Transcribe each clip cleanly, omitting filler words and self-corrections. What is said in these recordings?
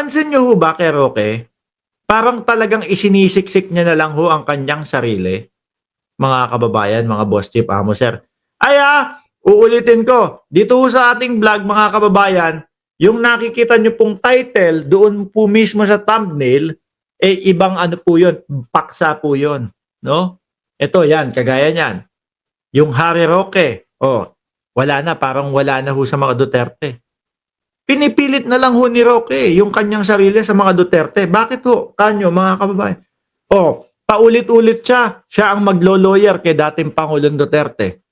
Napansin niyo ho ba kay Roque, parang talagang isinisiksik niya na lang ho ang kanyang sarili, mga kababayan, mga boss chief, amo sir. Ay uulitin ko, dito ho sa ating vlog mga kababayan, yung nakikita niyo pong title, doon po mismo sa thumbnail, ibang ano po yun, paksa po yun. No? Ito yan, kagaya niyan. Yung Harry Roque, wala na, parang wala na ho sa mga Duterte. Pinipilit na lang ho ni Roque yung kanyang sarili sa mga Duterte. Bakit ho? Kanyo, mga kababayan? Paulit-ulit siya. Siya ang maglo-lawyer kay dating Pangulong Duterte.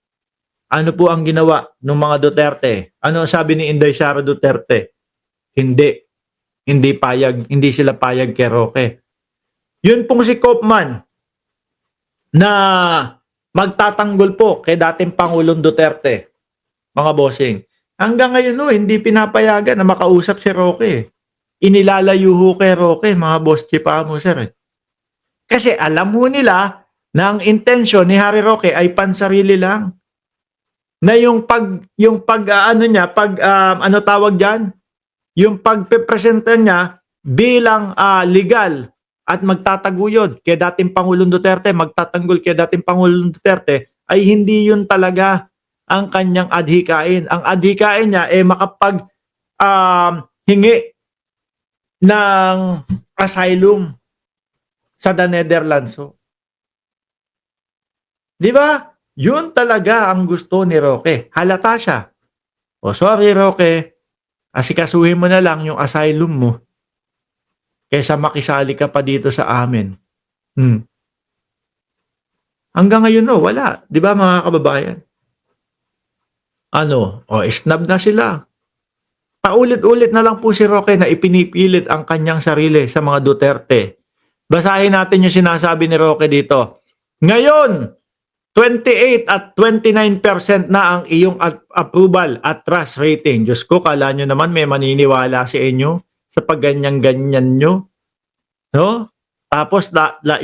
Ano po ang ginawa ng mga Duterte? Ano sabi ni Inday Sara Duterte? Hindi. Hindi sila payag kay Roque. Yun pong si Kopman na magtatanggol po kay dating Pangulong Duterte. Mga bossing. Hanggang ngayon hindi pinapayagan na makausap si Roque. Inilalayo ho kay Roque, mga boss chief, amo sir. Kasi alam ho nila na ang intensyon ni Harry Roque ay pansarili lang. Na yung tawag diyan, yung pagpepresenta niya bilang legal at magtataguyod kay dating Pangulong Duterte, magtatanggol kay dating Pangulong Duterte, ay hindi yun talaga ang kanyang adhikain. Ang adhikain niya makapag hingi ng asylum sa the Netherlands. Di ba? Yun talaga ang gusto ni Roque. Halata siya. Sorry Roque, asikasuhin mo na lang yung asylum mo kaysa makisali ka pa dito sa amin. Hanggang ngayon wala. Di ba mga kababayan? Snub na sila. Paulit-ulit na lang po si Roque na ipinipilit ang kanyang sarili sa mga Duterte. Basahin natin yung sinasabi ni Roque dito. Ngayon, 28 at 29% na ang iyong approval at trust rating. Diyos ko, kala nyo naman may maniniwala sa inyo sa pagganyan-ganyan nyo. No? Tapos,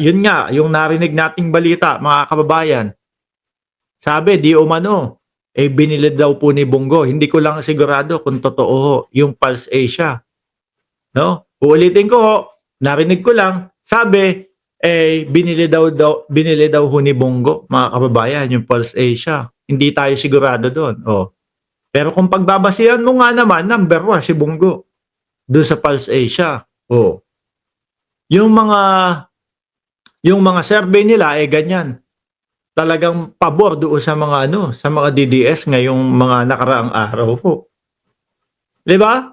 yun nga, yung narinig nating balita, mga kababayan. Sabi, di umano, binili daw po ni Bongo. Hindi ko lang sigurado kung totoo yung Pulse Asia. No? Uulitin ko, narinig ko lang, sabi, binili daw ho ni Bongo, mga kababayan, yung Pulse Asia. Hindi tayo sigurado doon. Pero kung pagbabasihan mo nga naman, number 1 si Bongo doon sa Pulse Asia. Yung mga survey nila ganyan. Talagang pabor doon sa mga sa mga DDS ngayong mga nakaraang araw po. 'Di ba?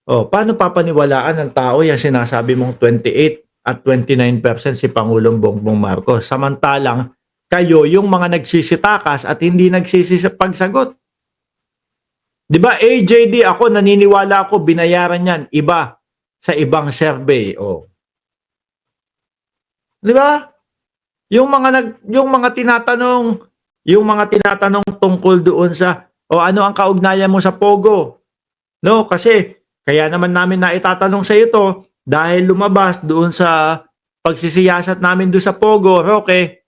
Paano papaniwalaan ng tao yung sinasabi mong 28 at 29% si Pangulong Bongbong Marcos? Samantalang kayo yung mga nagsisitakas at hindi nagsisipagsagot. 'Di ba? AJD ako, naniniwala ako binayaran yan iba sa ibang survey. 'Di ba? Yung mga tinatanong tungkol doon sa ano ang kaugnayan mo sa Pogo? No, kasi kaya naman namin naitatanong sa ito dahil lumabas doon sa pagsisiyasat namin doon sa Pogo, Roque,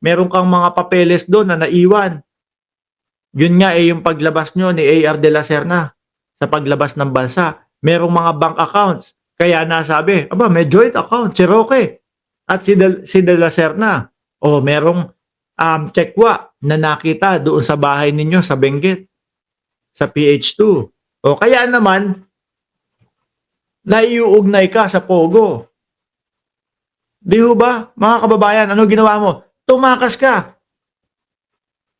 meron kang mga papeles doon na naiwan. Yun nga yung paglabas nyo ni A.R. de la Serna sa paglabas ng bansa. Merong mga bank accounts. Kaya nasabi, may joint account si Roque at si de la Serna. Merong checkwa na nakita doon sa bahay ninyo sa Benguet, sa PH2. Kaya naman, naiuugnay ka sa Pogo. Di ba, mga kababayan, ano ginawa mo? Tumakas ka.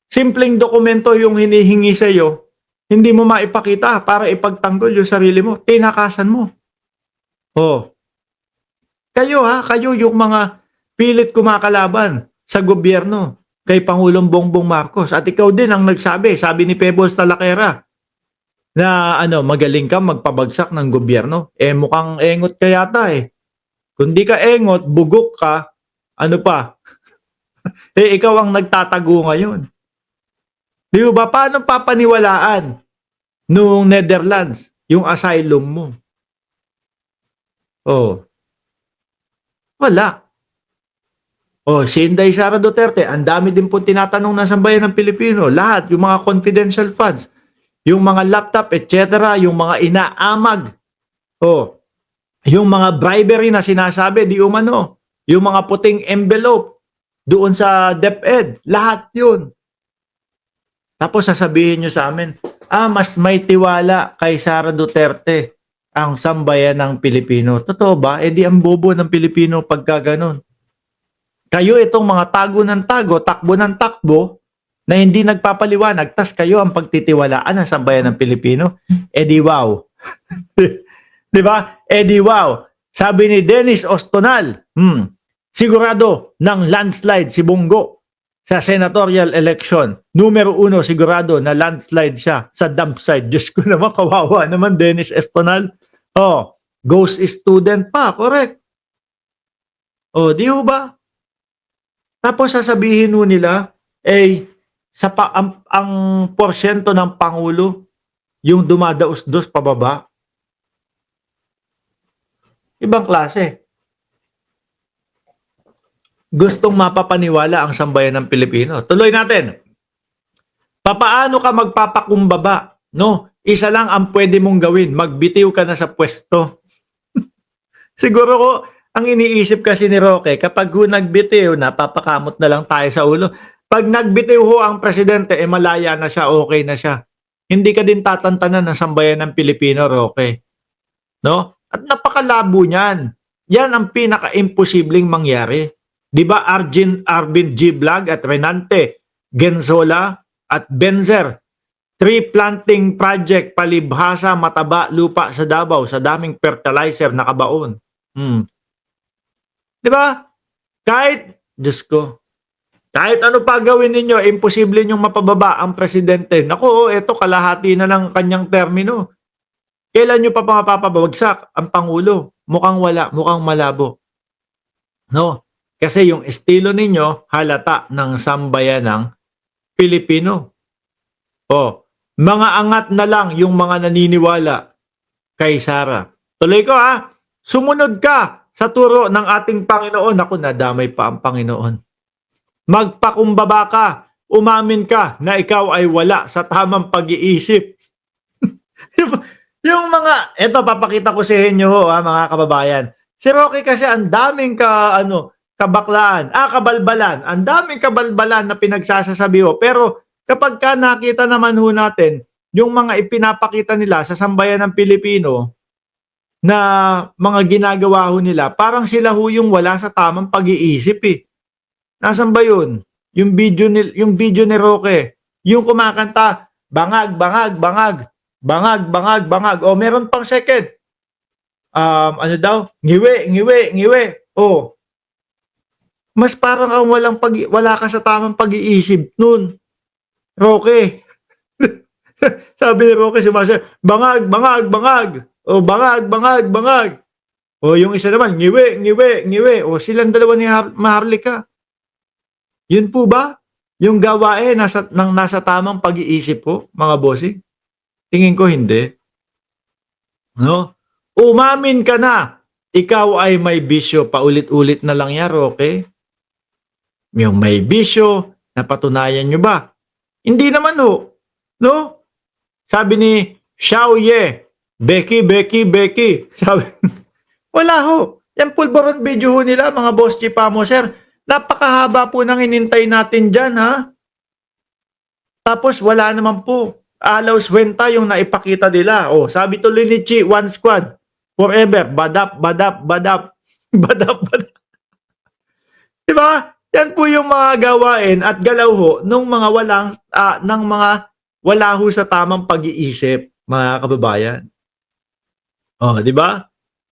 Simpleng dokumento yung hinihingi sa iyo, hindi mo maipakita para ipagtanggol yung sarili mo. Tinakasan mo. Kayo yung mga pilit kumakalaban sa gobyerno kay Pangulong Bongbong Marcos. At ikaw din ang nagsabi, sabi ni Pebbles Talaquera, na magaling ka magpabagsak ng gobyerno. Mukhang engot ka yata Kung di ka engot, bugok ka, ano pa? Ikaw ang nagtatago ngayon. Di ba? Paano papaniwalaan nung Netherlands yung asylum mo? Wala. Si Inday Sara Duterte, ang dami din po tinatanong na sambayan ng Pilipino. Lahat, yung mga confidential funds, yung mga laptop, etc., yung mga inaamag. Yung mga bribery na sinasabi, di umano, yung mga puting envelope doon sa DepEd, lahat yun. Tapos sasabihin nyo sa amin, mas may tiwala kay Sara Duterte ang sambayan ng Pilipino. Totoo ba? Eh di ang bobo ng Pilipino pagka ganun. Kayo itong mga tago ng tago, takbo ng takbo, na hindi nagpapaliwanag, tas kayo ang pagtitiwalaan ng sambayan ng Pilipino. Eh di wow. Di ba? Eh di wow. Sabi ni Dennis Ostonal, sigurado ng landslide si Bongo sa senatorial election. Numero 1 sigurado na landslide siya sa dump site. Diyos ko naman, kawawa naman Dennis Estonal. Oh, ghost student pa, correct. Oh, di ho ba? Tapos sasabihin ho nila, ang porsyento ng Pangulo, yung dumadaos-dos pababa. Ibang klase. Gustong mapapaniwala ang sambayan ng Pilipino. Tuloy natin. Papaano ka magpapakumbaba? No? Isa lang ang pwede mong gawin. Magbitiw ka na sa pwesto. Siguro ko, ang iniisip kasi ni Roque, kapag nagbitiw, napapakamot na lang tayo sa ulo. Pag nagbitiw ho ang presidente, malaya na siya, okay na siya. Hindi ka din tatantanan ng sambayan ng Pilipino, Roque. No? At napakalabo niyan. Yan ang pinaka-imposibleng mangyari. Di ba Arvin G. Blag at Renante Genzola at Benzer, tree planting project, palibhasa, mataba, lupa sa Davao, sa daming fertilizer na kabaon. Di ba? Diyos ko, kahit ano pa gawin ninyo, imposible nyong mapababa ang presidente. Naku, eto kalahati na ng kanyang termino. Kailan nyo pa mapapabagsak ang Pangulo? Mukhang wala, mukhang malabo. No? Kasi yung estilo ninyo, halata ng sambayan ng Pilipino. Mga angat na lang yung mga naniniwala kay Sara. Tuloy ko sumunod ka sa turo ng ating Panginoon. Ako, nadamay pa ang Panginoon. Magpakumbaba ka, umamin ka na ikaw ay wala sa tamang pag-iisip. Yung mga, eto papakita ko sa inyo mga kababayan. Si Roque kasi ang daming kabaklaan, kabalbalan. Ang daming kabalbalan na pinagsasasabi ho. Pero kapag ka nakita naman ho natin, yung mga ipinapakita nila sa sambayan ng Pilipino na mga ginagawa ho nila, parang sila ho yung wala sa tamang pag-iisip eh. Nasaan ba yun? Yung video ni Roque, yung kumakanta, bangag, bangag, bangag, bangag, bangag, bangag. O meron pang second. Ngiwi, ngiwi, ngiwi. Mas parang ang wala ka sa tamang pag-iisip nun. Roque. Sabi ni Roque, bangag, bangag, bangag. Bangag, bangag, bangag. Yung isa naman, ngiwi, ngiwi, ngiwi. Silang dalawa ni Maharlika. Yun po ba? Yung gawain nasa tamang pag-iisip po, mga bossing? Tingin ko hindi. No? Umamin ka na. Ikaw ay may bisyo. Paulit-ulit na lang yan, Roque. Yung may bisyo, napatunayan nyo ba? Hindi naman ho. No? Sabi ni Xiaoye, Becky, Becky, Becky. Sabi, wala ho. Yan pulboron video ho nila, mga boss chipamo, sir. Napakahaba po nang inintay natin dyan, ha? Tapos wala naman po. Alaws Wenta yung naipakita nila. Sabi tuloy ni Chi, one squad. Forever. Badap, badap, badap. Badap, badap. Diba? Yan po yung mga gawain at galaw ho ng mga wala ho sa tamang pag-iisip, mga kababayan. Di ba?